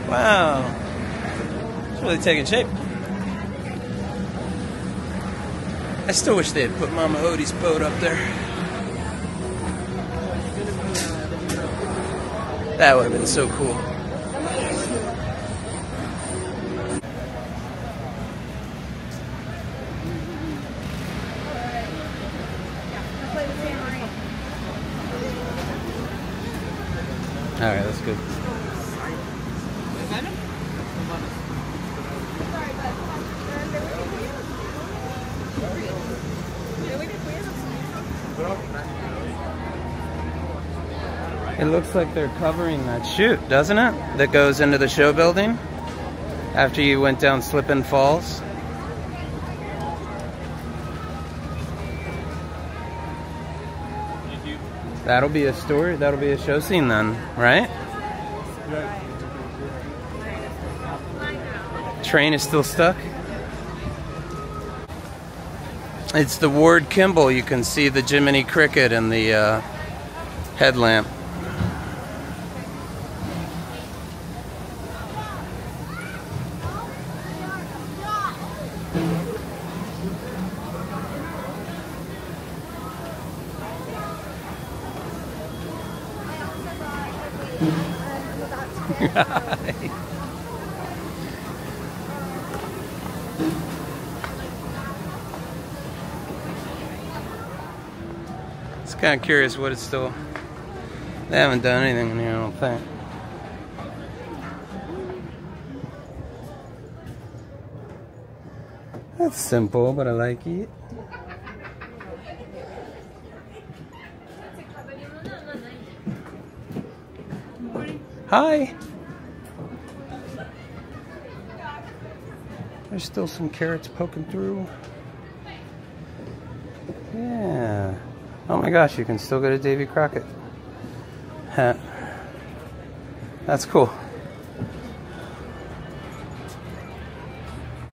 Wow. It's really taking shape. I still wish they had put Mama Odie's boat up there. That would have been so cool. Alright, that's good. It looks like they're covering that chute, doesn't it? That goes into the show building after you went down Slippin Falls. That'll be a story, that'll be a show scene then, right? Train is still stuck. It's the Ward Kimball. You can see the Jiminy Cricket and the headlamp. It's kind of curious what it's still. They haven't done anything in here, I don't think. That's simple, but I like it. Hi! There's still some carrots poking through. Yeah. Oh my gosh, you can still get a Davy Crockett hat. That's cool.